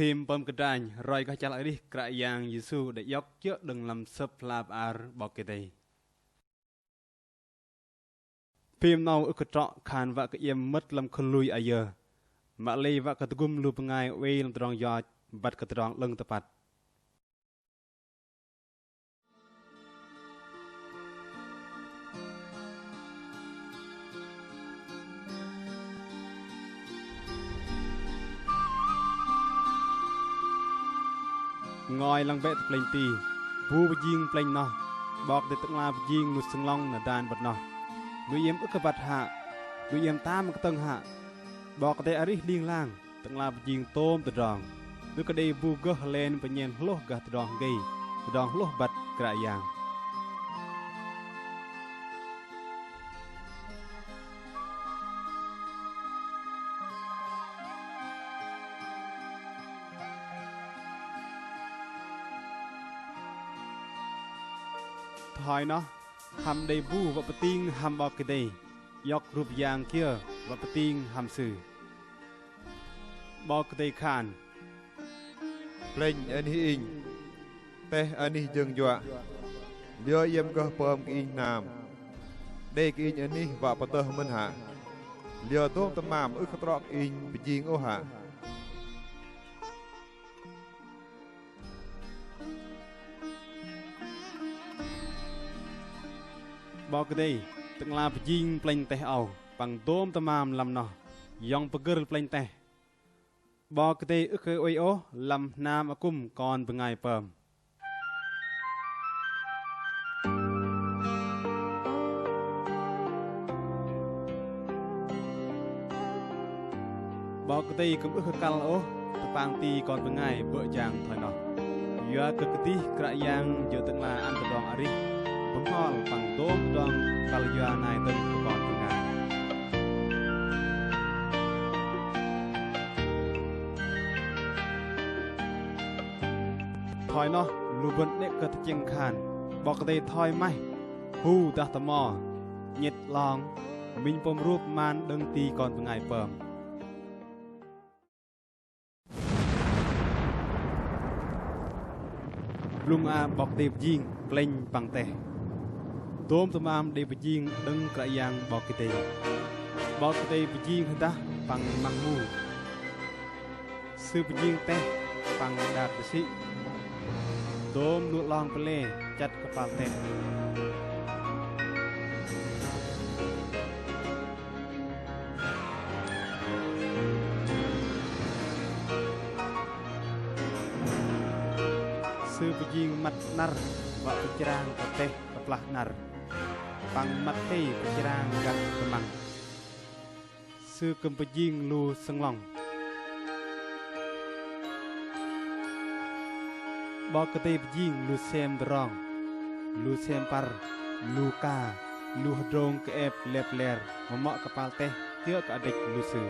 พิมพ์ปมกระดานรอยกระจายริกระยางยิสูได้ยกเยอะดึงลำซับลาบอาร์บอกกันได้พิมพ์เอาอุกตระขานว่ากเยี่ยมมัดลำคลุยอาเยอมาเลยว่ากระตุกุมลูปงายเวลตรองยอดบัดกระตรองลงตะปัดงอยลังเบะเปล่งตีบูบยิงเปล่งนอบอกเด็ดตั้งลาบยิงนุสงลองนาดานบัดนอดูเยี่ยมอึกบัดหะดูเยี่ยมตามมันก็ตึงหะบอกเด็ดอาริลิงล่างตั้งลาบยิงโต้มตะดองดูกระเดบูกะเลนเป็นเย็นโลกะตะดองเกยตะดองโลกบัดกระยางถอยเนาะทำได้บูวัปติงทำบอกกันได้ยกรูปยางเกี่ยววัปติงทำสื่อบอกกันได้ขานเพลงอันนี้อิงแต่อันนี้จึงจั่วเลี้ยเยี่ยมก็เพิ่มอิงนามได้อิงอันนี้ว่าปะเตอมันหาเลี้ยต้มตะมามอึกตรอกอิงไปยิงโอหะบอกกันได้ตั้งลาไปยิงเปล่งแต่เอาปังโต้มตะมามลำนอยองปะเกลือเปล่งแต่บอกกันได้อึกเคยโอโอลำน้ำอากุมก่อนเป็นไงเปิมบอกกันได้กุมอึกกัลโอตะปางตีก่อนเป็นไงเบอจางถอยนอยากกะติกระยางเยอะตั้งลาอันตะดองอาริบงฮอลปังโต้มดองกัลยานายตึงก่อนเป็นไงถอยเนาะลูบนเด็กกระตเจียงขานบอกกันได้ถอยไหมฮูดักตะมอเน็ดลองมินปมรูปมานดึงตีก่อนเป็นไงเปิมลุงอาบอกเดบยิงเปล่งปังแต่โต้มตะมามเดบยิงดึงกระยางบอกกันได้บอกกันได้ไปยิงหันดะปังมังมูซื้อไปยิงแต่ปังดาบสิโดมลุลองไปเล่จัดกระเป๋าเต็มซื้อไปยิงมัดนารว่าไปจรางกระเตะกระปลานารปังมัดเตะไปจรางกับกระมังซื้อกำไปยิงลูสังลองบอกกระเตบยิงลูเซมดรองลูเซมปาร์ลูกาลูฮดงกเอฟเลบเลร์มาเหมาะกับปาลเตะเยอะกับเด็กลูซือ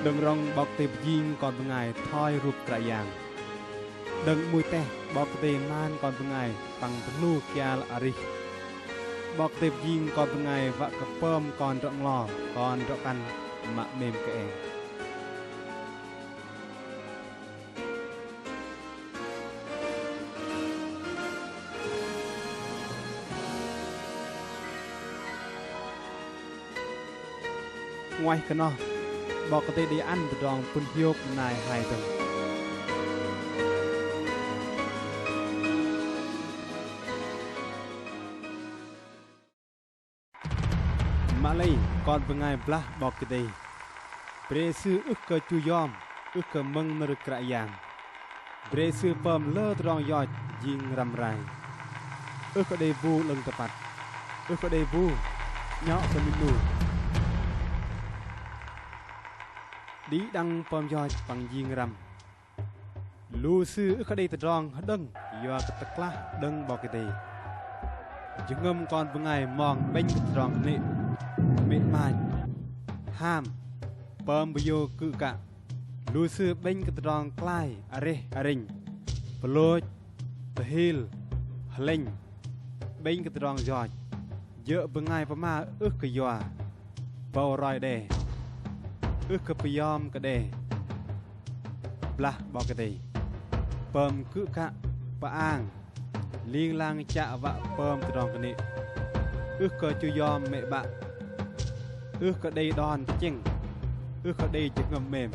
ดังรองบอกเตบยิงก่อนเป็นไงถอยรูปกระยางดังมวยเตะบอกเตมานก่อนเป็นไงปังพลูกยาลอาริบอกเตบยิงก่อนเป็นไงวะกระเพิ่มก่อนรองลอก่อนรอกันมะเมมกะเองงวยกันเนาะบอกกระเตดีอันตะดองปุ่นโยกนายไฮตึงมาเลยก่อนเป็นไงปลาบอกกระเตเบรซื้ออึกเกจูยอมอึกเกมึงนรกระยางเบรซื้อเปิมเลิศรองยอดยิงรำไรอึกเกเดบูลงตะปัดอึกเกเดบูเนาะสมิลูดีดังปอมยอยปังยิงรำลูซื้อคดีตะรองดัง យកទឹកខ្លះដឹងបកទេជងំកនបងៃមកបេញត្រង់នេះមេបាច់ហាមបើមបយោគឺកៈលូសឺបេញត្រង់ក្លាយអរិះអរិញប្លូចតហ៊ីលហលេងបេញត្រង់យ៉ចយកបងៃប្រមាអឹកកយ៉ាបោរយដែរអឹកកបយ៉មកដែរផ្លាស់បកទេបើមគឺកៈប៉អាងលៀងឡាងចាក់វៈបើមត្រង់កនេះអឹកក៏ជួយយមមេបាក់អឹកក៏ដេដនចេញអឹកក៏ដេជងំមេម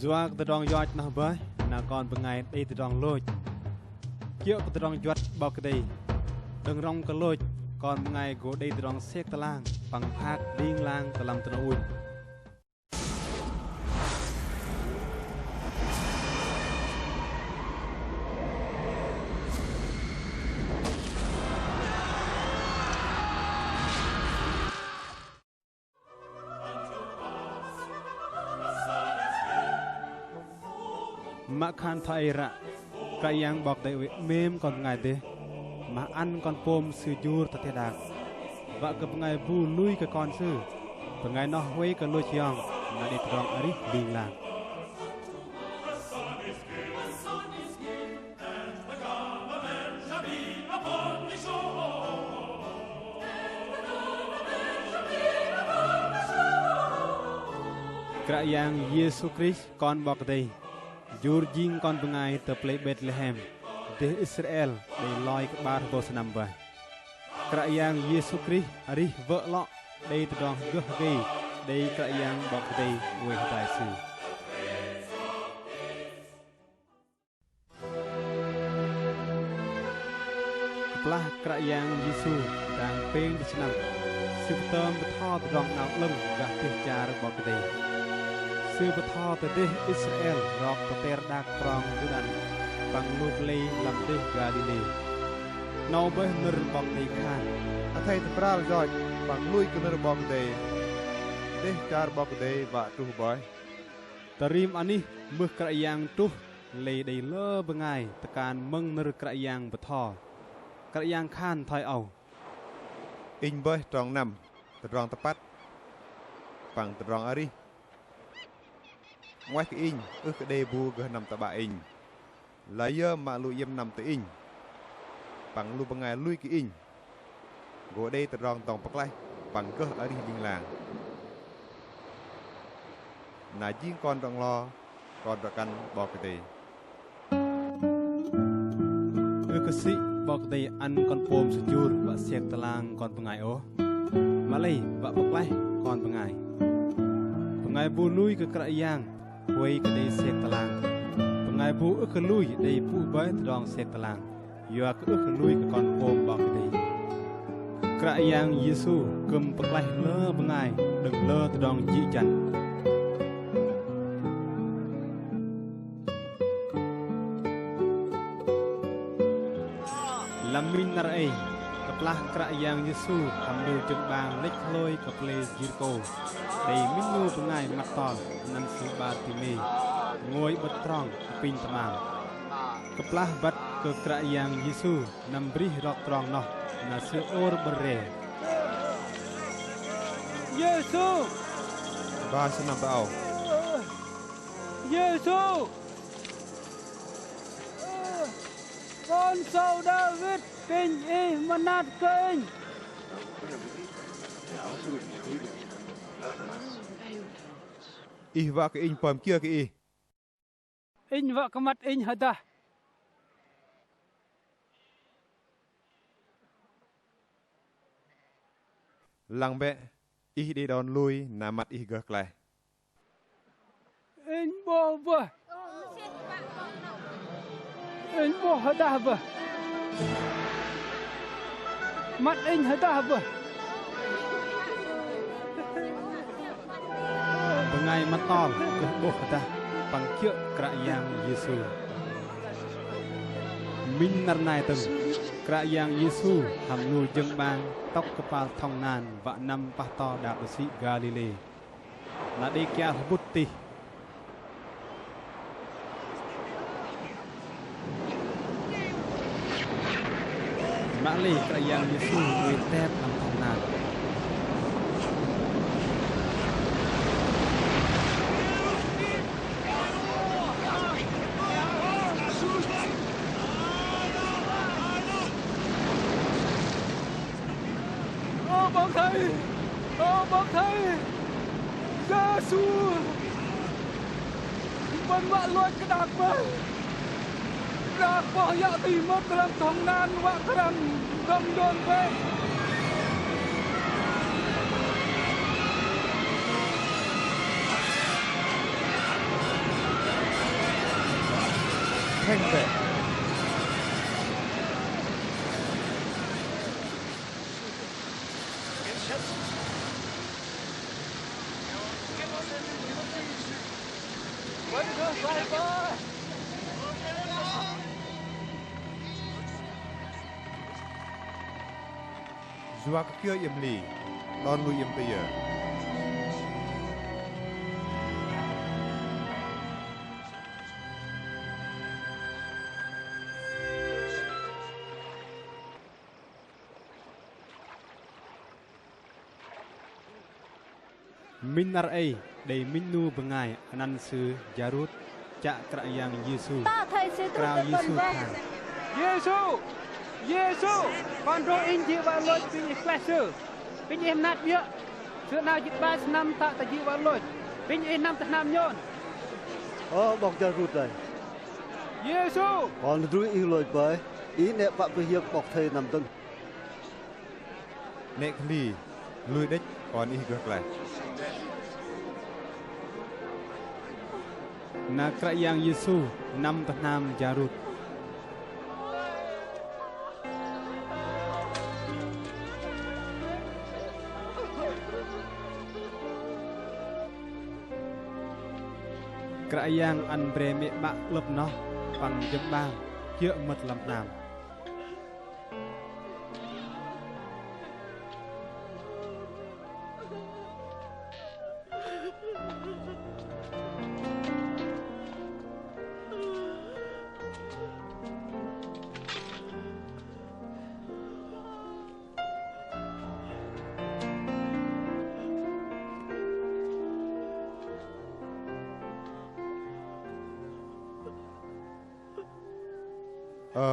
Zuak terong yot nah bah, nak kon pengai di terong loj. Kiok terong yot bok di, dengrong ke loj, kon pengai go di terong sek telang, pangpat ding lang dalam tenuun. Makan thaira kayang bok dewe mem kon ngai de ma an kon pom sujur tatedak ba ke pengai bu lui ke kon sư pengai noh we ke lo chiang na di trong ari ding lang Krayang Yesus Kristus kon bok de Jur jing kon pengai te play Bethlehem de Israel de loi ke bar bo senam ba Krayang Yesus Kristus ari ve lo de tedong geh ge de krayang bok de we tai su Plah krayang Yesus dang peng di senam su tem betho tedong nau lem gah teh jar bok de Sư bật thọ từ đế Israel rọc từ ter đạc tròn từ đàn bằng lụt lây làm đế Galilee. Nâu bởi nır bọc đầy khăn. Thay từ pral rồi bằng lui cứ nır bọc đầy. Đế char bọc đầy và trù bói. Tarim ani mực krayang trúc lây đầy lơ bơ ngài tà can mâng nır krayang bật thọ. Krayang khan thoi ẩu. In bởi tròn nằm, từ tròn tập bắt. Bằng từ tròn ari. Ngoài cái in, cái đề bù gờ nằm tại bà in. Lấy mà lùi yếm nằm tới in. Bằng lùi bằng ngày lùi cái in. Gỗ đây từ rong tòng bạc lại. Bằng cơ ở đi đình làng. Nà riêng con rong lo. Con rong căn bò cái tì. Cái sĩ bò cái tì ăn con pôm sơ chur và xẹt tà lang con bằng ngày ố. Mà lấy và bạc lại con bằng ngày. Bằng ngày bù lùi cái krayang. Quay cái đây xẹt talang, pengai bu ước lui đây bu bơi tròn xẹt talang, giờ cái ước lui cái con pom bọc cái đây. Krayang Yesus cầm bậc lai lơ pengai, đừng lơ tròn dị chặt. Làm min nara ấy, cặp lah Krayang Yesus tham lưu chân bang lách lôi cặp lê Jericho. Đây minh nu pengai mặt tol nan si ba timi ngồi bật trong pin tamang keplah bat ke krayang Yesus nam beri rok trong noh na se or bere Yesus ba senam tao Yesus con sau David kinh y manat kinh Ih vợ cái in pom kia cái y. In vợ cái mặt in hả ta? Lăng bẹ, ih đi đón lui nà mặt ih gật lại. In bò vợ. In bò hả ta vợ? Mặt in hả ta vợ? Pengai matol ke boh ta pangkiok krayang Yesus. Min narnai tung krayang Yesus ham nu jeng bang tok kepal thong nan va nam pah to da besi Galilee. Na de kya buti Mak leh kerajaan Yesus với tép làm thằng nào. Bác thầy, bác thầy, Giê-xu, vẫn vạ lôi cái đạc với, đạc bỏ dạ tì mất làm thằng nan vạ cái đàn cầm đồn với. Thanh vệ. Dua kia yếm lì, đòn lui yếm tìa. Minar ai đầy minu bengai anan sư Jarut chạ kerajaan Yesus. Ta thầy sẽ tốt Krao đẹp Yesus hơn đây. thang. Giê-xu, Giê-xu, con rô in dì vạ lôi bình khỏe sư, bình em nát bia, sự nào dịp 3 năm ta ta dì vạ lôi, bình em năm ta năm nhôn. Bọc ra rụt rồi. Giê-xu, Còn rủi yêu lôi bởi. Ý nẹ phạm với hiệp bọc thầy nằm tưng. Nẹ lì, lui đích, còn ý ngược lại. Na kerajaan Yesus 5 tahun Jarut. Kerajaan an breme bak lep noh pang jembang chữa mật làm nam.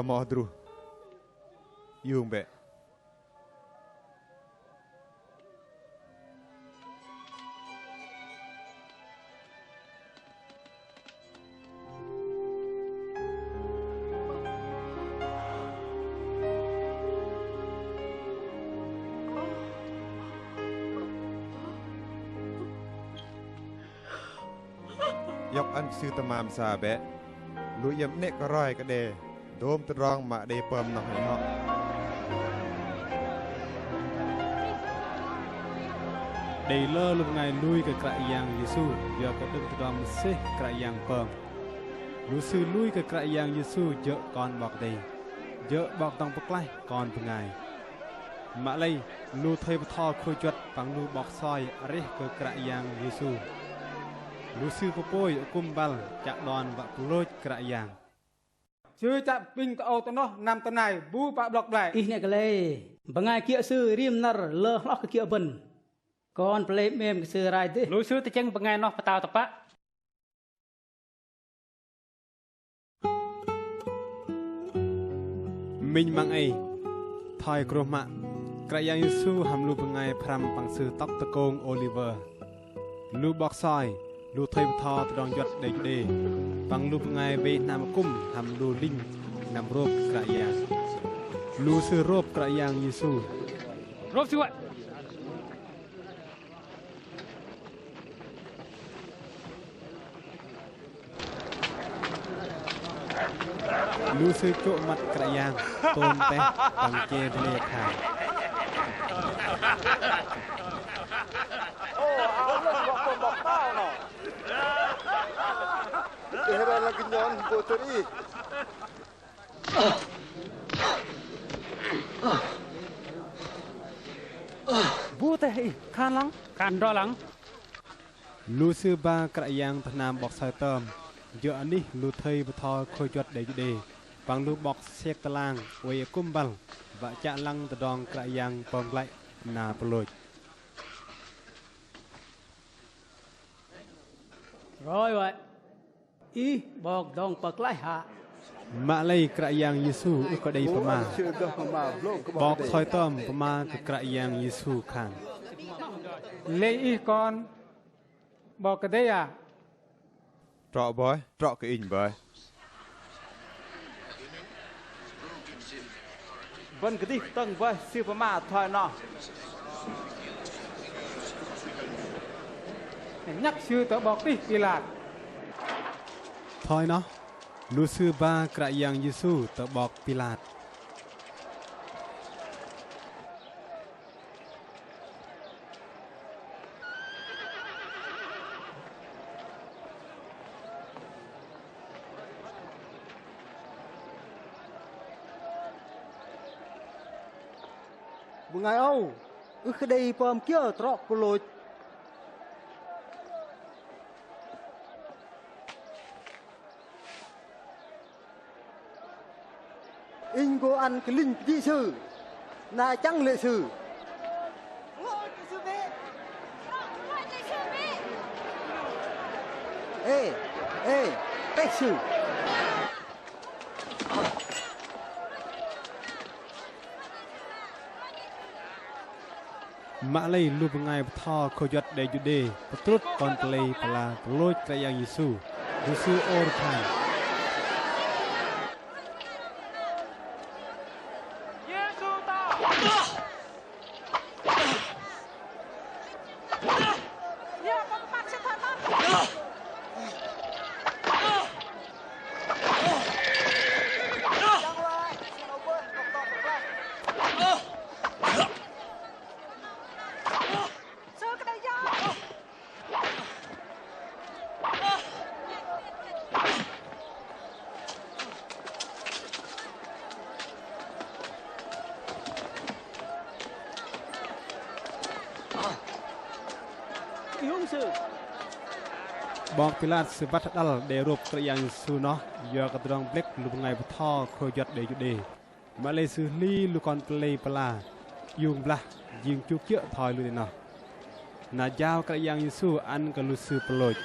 Mau dulu. Yung be. Yok an sư tamam sa be. Lu yam nek ko roi ka de. Đốm tự rong mà đề bơm nó hay họ. Đầy lơ lúc ngày lui ke kerajaan Yesus, dia ke dem tudang Mesih kerajaan pem. Lu sư lui ke kerajaan Yesus je kon bok dei. Je bok tong peklai kon pengai. Mak lei lu thei pthol khoi chuat pang lu bok soi reh ke kerajaan Yesus. Lu sư popoi kumbal chak don wa puloj kerajaan. chưa chạm pin tàu tàu nó nằm tàu này bu bạ blok lại. Ý nè cái này, bằng ai kia sư rim nar lơ lót cái kia bần, còn plei mềm cái sư rai thế. Lối sư thì chẳng bằng ai nó phải tàu tập á. Mình mang ai, thoi kroma, kerajaan Yesus ham lu pengai pram pang sư tóc tơ kong Oliver, lu bok soi. Lu thầy thọ từ đòn giọt đầy đề bằng lu pengai về nam cung ham lu linh nam rộp kerajaan lu sư rộp kerajaan Yesus Rộp sư vậy. lu sư chỗ mặt kerajaan tôn teh bằng chê lê thang. Era lagi nyon boteri. Bu teh khan lắng. Khan đo lắng. Lu sư ba kerajaan Nam bọc soi tôm. Giờ anh đi lu thầy và thò khôi chuột đầy đề bằng lu bọc xe tà lang quay cung bằng ចាក់ឡើងតដងក្រយ៉ាងពងក្លែកណាប្លួច Rồi vậy. Ý bọc dòng bậc lại hạ. ម៉ាក់លៃក្រយ៉ាងយេស៊ូក៏ដីប្រមា chưa có mà lô có បកថយតំប្រមាក្រយ៉ាងយេស៊ូខាង Lê y con bỏ cái đây à ត្រកបើត្រកកអ៊ីងបើ Vân cái đi tầng với siêu phẩm mà thoại nọ. nhắc sư tớ bọc đi đi lạc ថយណោះលូស៊ឺបាក្រយ៉ាងយេស៊ូទៅបកពីឡាត một ngày âu cái đây bơm kia trọ của lôi in cô ăn cái linh dị sư là chẳng lệ sư ê ê cách sư ម៉ាក់លៃលូបងៃបថខូយ៉ាត់ដេយូដេបត្រុតកនប្លេបឡាប្លួចក្រយ៉ាងយេស៊ូយេស៊ូអូរខាង បងពីឡាតសិវត្តដល់ដែលរូបក្រយ៉ាងស៊ូណោះយកកត្រងប្លេកលូបងៃបថខូយ៉ាត់ដេយូដេម៉ាឡេស៊ឺលីលូកនប្លេបឡាយងប្លាស់ยิงជុកជថយលូណោះណាយ៉ាវក្រយ៉ាងយេស៊ូអានកលូស៊ឺប្លូច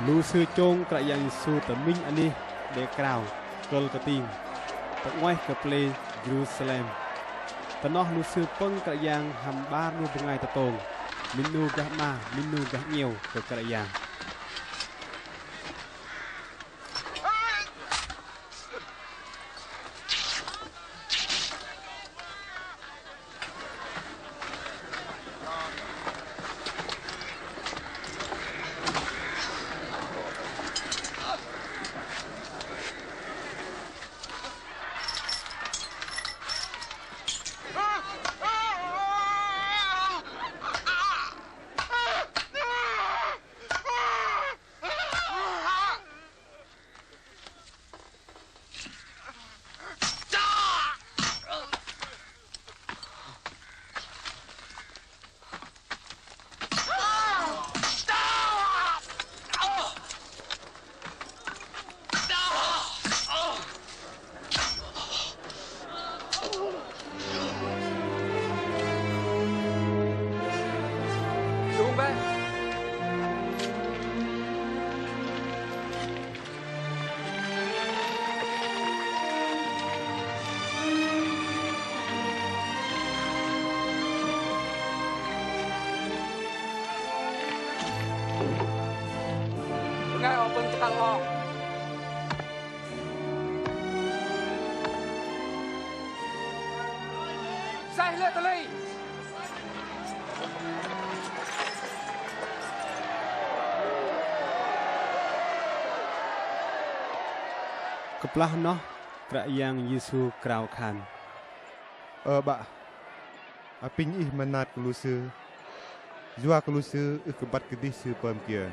លូស៊ឺជងក្រយ៉ាងយេស៊ូតមីងអានេះដែលក្រៅកលកទីងទឹកង៉ៃកប្លេយេរូសាឡែមតណោះលូស៊ឺពងក្រយ៉ាងហាំបានូបងៃតតងមីនូកាម៉ាមីនូកាញៀវក៏ក្រយ៉ាង Ngay ở bên thang lo. Sai lên tới đây. Keplah noh krak yang Yesus krau khan. Ba. Aping ih manat kelusa. Zua kelusa kebat kedih sepam kia.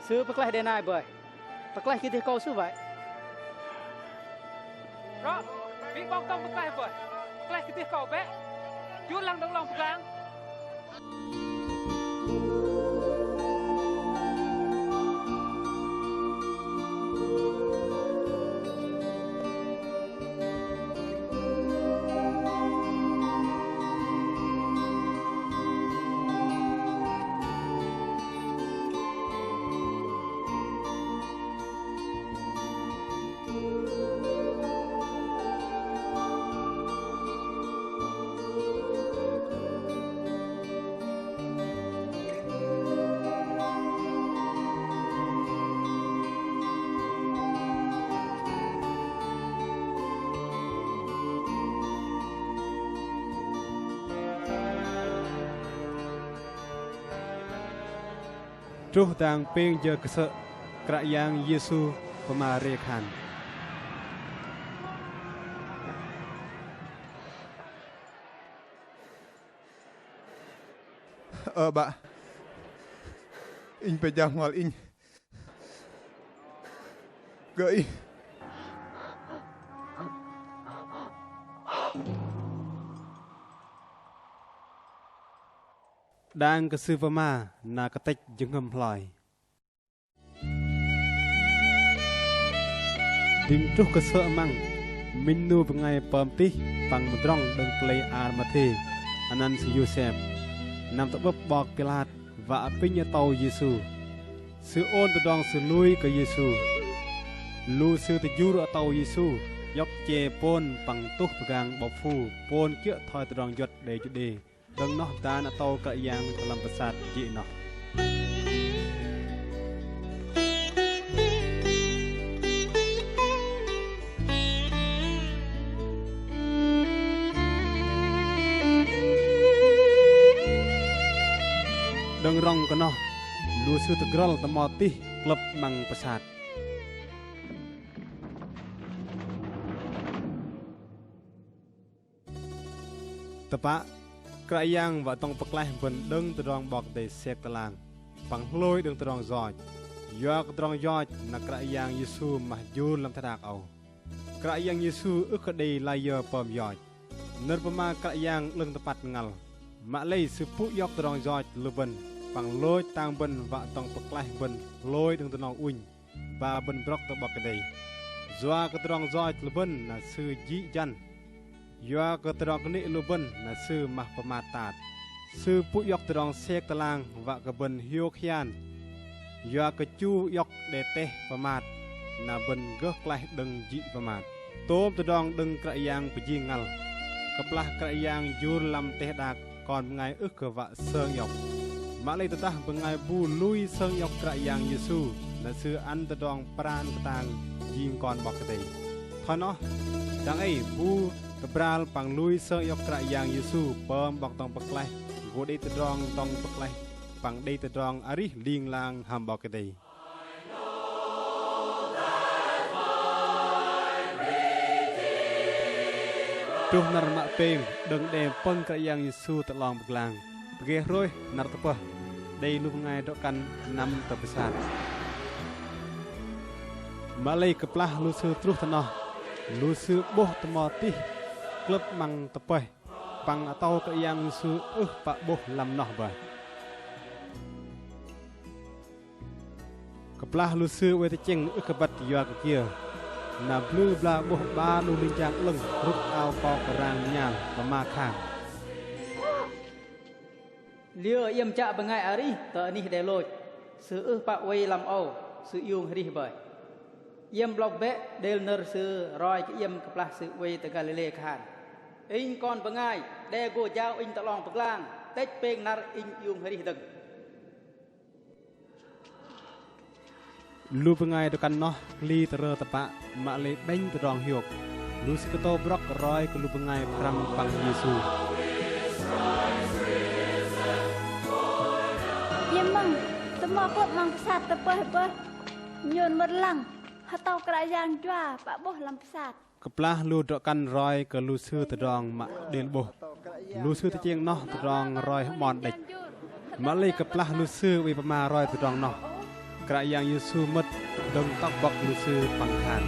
Sư bậc lái đền ai bởi. Bậc lái kia thì câu sư vậy. Rõ, bị bong tông bậc lái bởi. Bậc lái cái tiết cầu bé. Chú lăng đông lòng bậc làng. จุดต่างเพ่งเจอกระเสะกระยางเยซูประมาเรคันBa. Ing pejah ngal ing. Gei. ดังกระซือประมานากระติกจึงหำพลอยดิ่งจุกกระเสะมั่งมินนูเป็นไงเปิมติฟังมันร้องเดินเปลยอาร์มาเทอันนั้นสิยูเซฟนำตะบบบอกปิลาตว่าปิญญาโตเยซูซื้อโอนตะดองซื้อลุยกับเยซูลูซื้อตะยูระโตเยซูยกเจปนปังตุกประกางบอกฟูปนเกี่ยทอยตะดองยศเดจุเดดังนอกตาณโตกระยังตะลำประสาทจีนอกดังรองกันเนาะลูซื้อตะกรอลตะมอติกลับมังประสาทตะปะกระยังว่าต้องปกไล่บนดึงตรองบอกเดเสกตลางปังลอยดึงตรองจอยยอกตรองยอดนักกระยังเยซูมายูนลำธดากเอากระยังเยซูอึกดีลายเยอเปิมยอดเนิร์ปมากระยังเรื่องตะปัดงัลมาเลยสืบปุ๊ยอกตรองยอดลบนปังลอยตางบนว่าต้องปกไล่บนลอยดึงตรองอุ่นบาบนบล็อกตะบอกกระดีจัวกตรองยอดลบนน่ะซื้อจีจันยากตรองนิลุบันน่ะซื้อมาประมาตาดซื้อปุยกตรองเสกตลางวะกบันฮิโอขยานยากจูยกเดเตประมาทน่ะบันก็ไกลดึงจีประมาทโตมตรองดึงกระยังปยิงงัลกับละกระยังยูลำเตดากก่อนไงอึกวะเซิงยกมาเลยตาบังไงบูลุยเซิงยกกระยังเยซูน่ะซื้ออันตรองปราณตางยิงก่อนบอกกระเดยพอเนาะดังไอ้บูกบราลปังลุยเสยกกระยางเยซูเปิมบอกตองปกไลกูได้ตะดองตองปกไลปังได้ตะดองอาริลิงลางหามบอกกันได้ตุนารมะเปงดังเดมปนกระยางเยซูตะลองปกลางเปเกรอยนารตะปะได้ลูกไงดอกกันนำตะประสาทมาเลยกับปลาลูซื้อตรุษนอลูซื้อโบตมอติกลับมังตะไปปังเตากระยังซื้อปะโบลำนอบ่กับปลาลูซื้อเวทเจงกบัดยากเกียนาบลือบลาโบบาลูลิงจางลึงรุกเอาปอกรางยางประมาข้างเลี้ยวเยี่ยมจะเป็นไงอาริตอนนี้ได้โลดซื้อปะไว้ลำเอาซื้อยุงฮริบ่อยเยี่ยมบล็อกเบะเดลเนอร์ซื้อรอยเยี่ยมกับปลาซื้อไว้ตะกาเลคานอิงก่อนเป็นไงเดโกเจ้าอิงตะลองปกลางเต็กเป็งนาร์อิงยุงฮริดึงลูเป็นไงตัวกันเนาะลีตะเรตะปะมาเลยเบ่งตะรองหยก lu siketo brok roi ke lu bengai pram pang Yesu Yemang semua klub mang pesat tepeh nyon merlang hatau kerajaan jua pak boh lam pesat កផ្លាស់លូដកកាន់រយក៏លូសឺតដងម៉ាក់ដេលបោះលូសឺតជាងណោះតដងរយបនដេចម៉ាលេកផ្លាស់លូសឺវិប្រមារយតដងណោះក្រយ៉ាងយេស៊ូមិតដឹងតកបកលូសឺបង្ខាន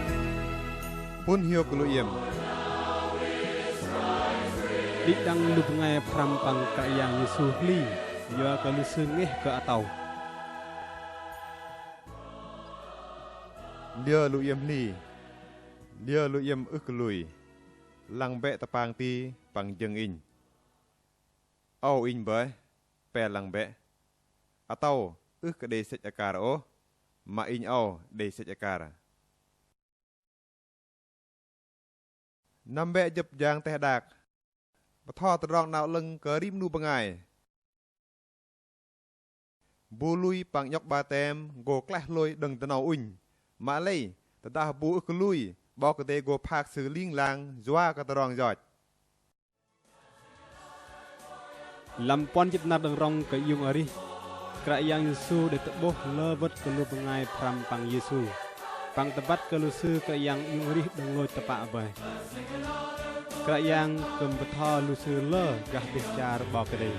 Pun hiyo kelu iem. ឌីដាំងលូថ្ងៃ5បង្ក្រយ៉ាងយេស៊ូលីយកក៏លូសឺងេះក៏អតោ Dia lu iem li. Dia lu iem kelui. Lang be tapang ti pang jeng in. Au in bai. Pe lang be. Atau ke de sej akara o. Ma in au de sej akara. Nam be jep jang teh dak. បថតរងណៅលឹងក៏រីមនូបងាយប៊ូលុយប៉ាំងយកបាតែមហ្គោក្លេះលុយដឹងតណៅអ៊ុញម៉ាឡេតដាប៊ូអ៊ុកលុយបោកទេហ្គោផាកសឺលីងឡាងហ្វាក៏តរងយ៉ចលំប៉ុនចិត្តណាត់ដងរងក៏យងអរិក្រយ៉ាងយេស៊ូដែលតបោះលើវត្តក៏លូបងាយ5ប៉ាំងយេស៊ូប៉ាំងតបាត់ក៏លូស៊ឺក្រយ៉ាងយងរិដងលុយតបាអបក្រយ៉ាងគំបថលូស៊ឺលើកាស់បិចារបកដេ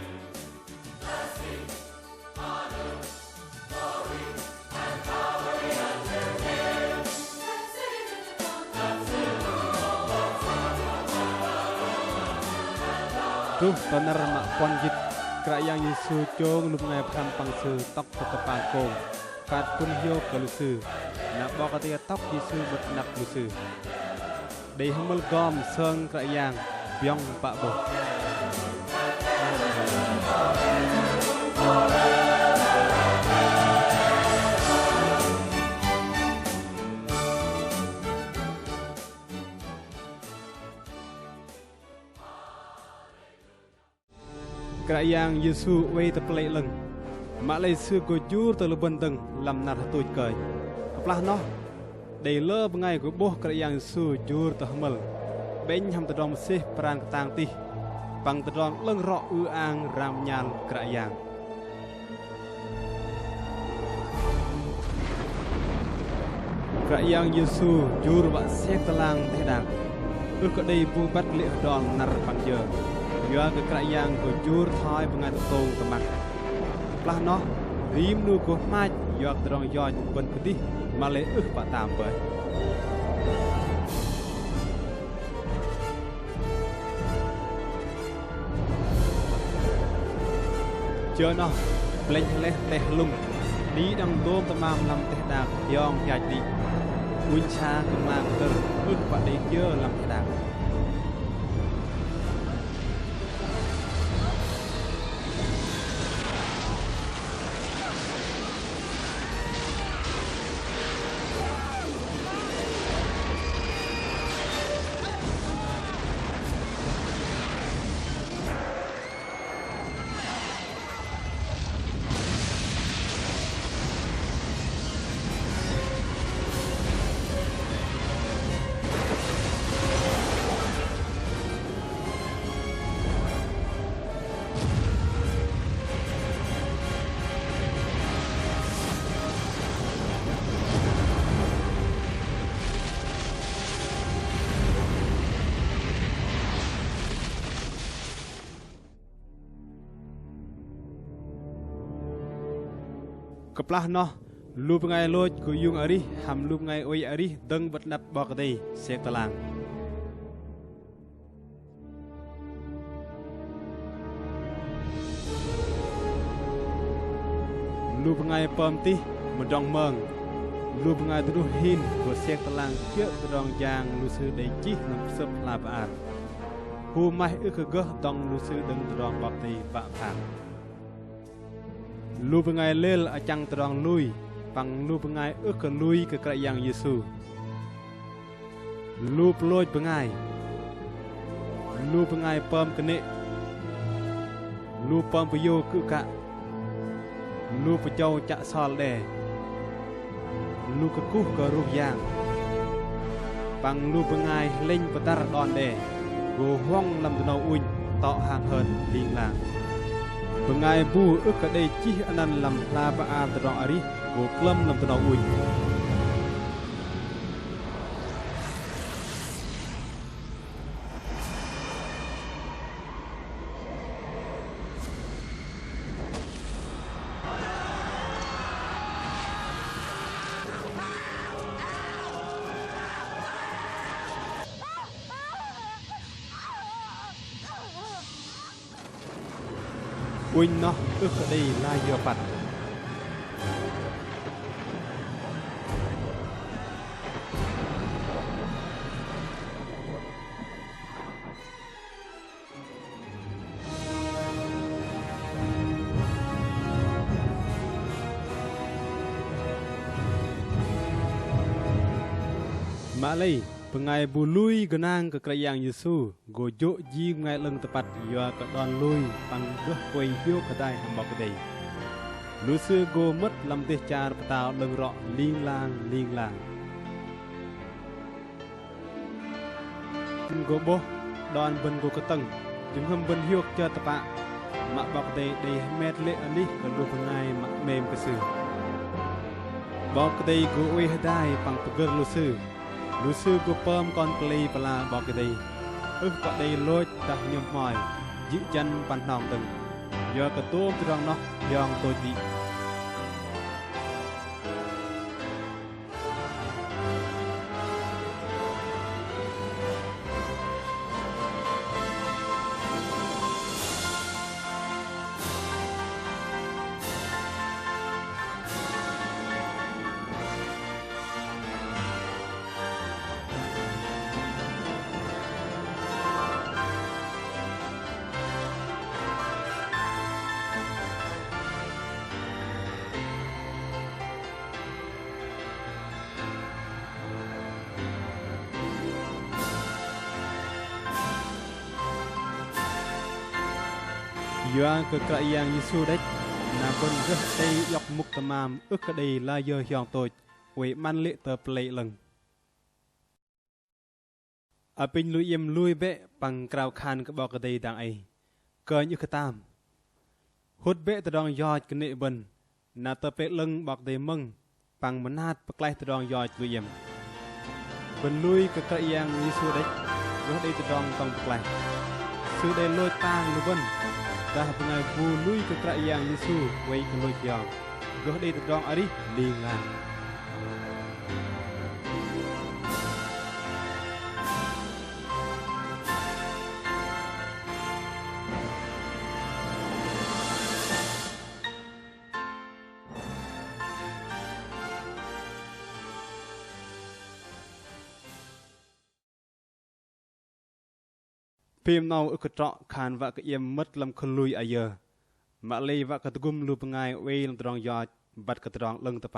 ទុះតនរមពនយិតក្រយ៉ាងយេស៊ូជងលុបងៃ5ប៉ាំងស៊ឺតកតបាកោកាត់ពុនយកក៏លូស៊ឺណាបកទេតកយេស៊ូបិទណាប់លូស៊ឺđây không mel gom sơn cãi yang biong bạ bột cãi yang Yesu vây tập lệ lưng mà lấy sư của Chúa từ lúc bần tầng làm nạt tôi cười là nó để lơ ngay của bố cái yang su jur tahmal bên hầm tadom sih perang tang ti bằng tadom lưng rọ ư ang ram nhan cái yang Yesu jur bak sek telang teh dak có đây bu bắt lệ đòn nar bằng giờ nhớ cái yang của jur thoi bengai tong temak lah nó rim nu của mai yak tadom yoj ben kedih mà lấy ức và tạm với chờ nó lên lên tè lùng đi đằng tôm tầm mam làm tè đạc yong nhảy đi uin cha cầm mang tơ ức và đi chưa làm tè đạc Keplah noh lup ngai loj ku yung ari ham lup ngai oi ari deng bat nap bak dei sek talang lup ngai pom ti medong meng lup ngai tu hin ku sek talang chek dong yang lu sư dei chi nam sep la ba hu mai ư gơ dong lu sư deng dong bak dei ba phang lu pengai lel acang terang lui pang lu pengai ke lui ke kerajaan Yesu lu peloj pengai lu pengai pom kene lu pom peyo ke kak lu pejau cak sol de lu kekuh ke ruh yang bằng lu pengai linh petar đòn đè go hoang làm tàu uin tọ hàng hơn liên làng pengai bu ức cả đây chi anan làm la ba a tàu ari go plum làm tàu uin Uin nó ức ở đây là giờ phạt Malay pengai bului genang ke kerajaan Yesus gojo ji ngai leng tepat ya ke don lui pang doh koi hiu kedai hambak kedai lu sư go mất lam teh char patao leng ro ling lang go bo don ben go keteng jung hum ben hiu cha tapa mak bak kedai dei met le ani ke lu pengai mak mem ke sư bak kedai go oi hadai pang peger lu sư lu sư của pom con plei pala bọc cái đây ức cả đây lôi đặt nhầm mỏi giữ chân bàn nòng từng giờ cả tôm từ trong nó giòn tôi đi Yuang ke kerajaan Yesus đấy, na bên rất đây dọc mục tamam ức cái đây là giờ hiong tôi, quỷ man lệ tờ plei lần. Ở bên lui yếm lui bệ bằng cào khan cái bọc cái đây đang ấy, cờ như cái tam. Hút bệ từ đòn yoi cái nệ bần, na tờ bệ lưng bọc đây mừng, bằng món hạt bậc lai từ đòn yoi lui yếm. Bên lui cái kerajaan Yesus đấy, rất đây từ đòn tòng bậc lai. Sự đây lôi tang lưu vân. Dah pengai bului ke kerajaan Yesus wei ke loj yang goh dei tedong ari lingan phim nào ức trọ khan và cái yếm mất làm khơi lui ở giờ mà lây và cái tugum lu pengai wei làm tròn giọt bật cái tròn lưng tập